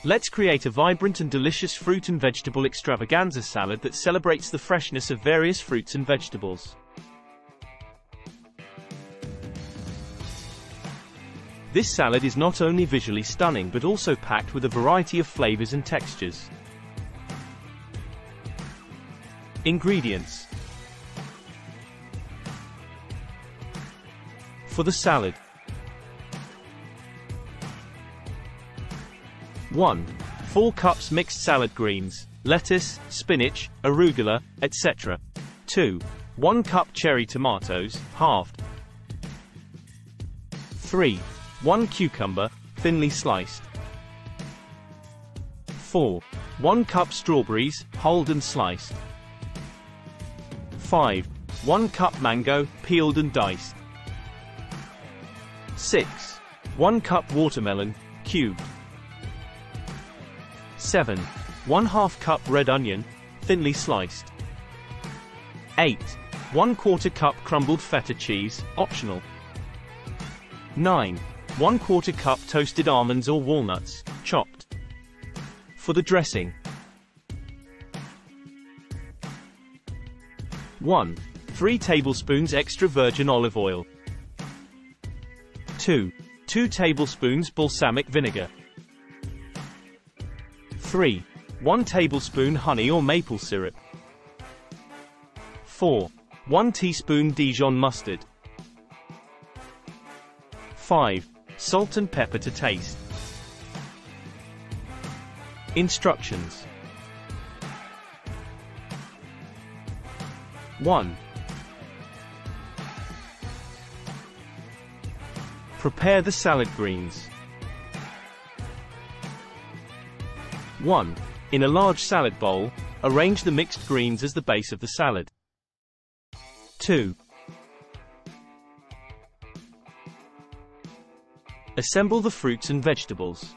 Let's create a vibrant and delicious fruit and vegetable extravaganza salad that celebrates the freshness of various fruits and vegetables. This salad is not only visually stunning but also packed with a variety of flavors and textures. Ingredients for the salad: 1. 4 cups mixed salad greens, lettuce, spinach, arugula, etc. 2. 1 cup cherry tomatoes, halved. 3. 1 cucumber, thinly sliced. 4. 1 cup strawberries, hulled and sliced. 5. 1 cup mango, peeled and diced. 6. 1 cup watermelon, cubed. 7. 1/2 cup red onion, thinly sliced. 8. 1/4 cup crumbled feta cheese, optional. 9. 1/4 cup toasted almonds or walnuts, chopped. For the dressing: 1. 3 tablespoons extra virgin olive oil. 2. 2 tablespoons balsamic vinegar. 3. 1 tablespoon honey or maple syrup. 4. 1 teaspoon Dijon mustard. 5. Salt and pepper to taste. Instructions: 1. Prepare the salad greens. 1. In a large salad bowl, arrange the mixed greens as the base of the salad. 2. Assemble the fruits and vegetables.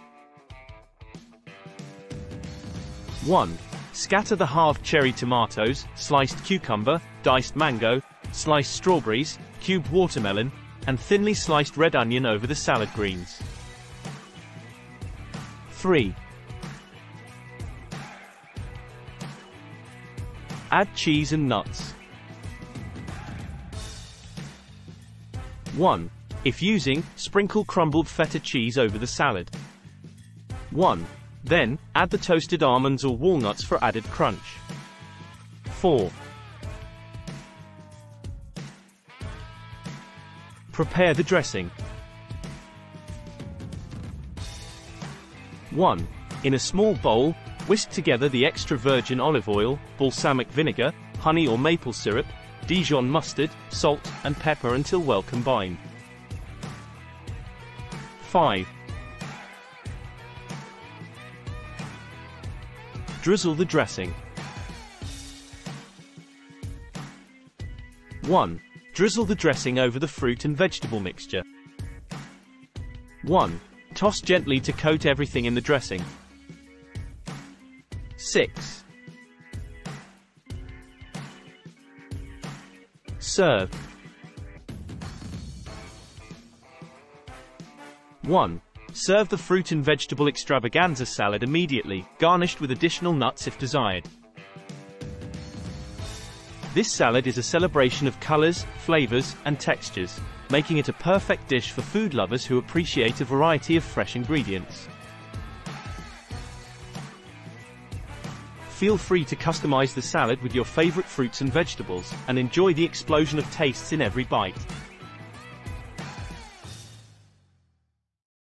1. Scatter the halved cherry tomatoes, sliced cucumber, diced mango, sliced strawberries, cubed watermelon, and thinly sliced red onion over the salad greens. 3. Add cheese and nuts. 1. If using, sprinkle crumbled feta cheese over the salad. 1. Then, add the toasted almonds or walnuts for added crunch. 4. Prepare the dressing. 1. In a small bowl, whisk together the extra virgin olive oil, balsamic vinegar, honey or maple syrup, Dijon mustard, salt, and pepper until well combined. 5. Drizzle the dressing. 1. Drizzle the dressing over the fruit and vegetable mixture. 1. Toss gently to coat everything in the dressing. 6. Serve. 1. Serve the fruit and vegetable extravaganza salad immediately, garnished with additional nuts if desired. This salad is a celebration of colors, flavors, and textures, making it a perfect dish for food lovers who appreciate a variety of fresh ingredients. Feel free to customize the salad with your favorite fruits and vegetables, and enjoy the explosion of tastes in every bite.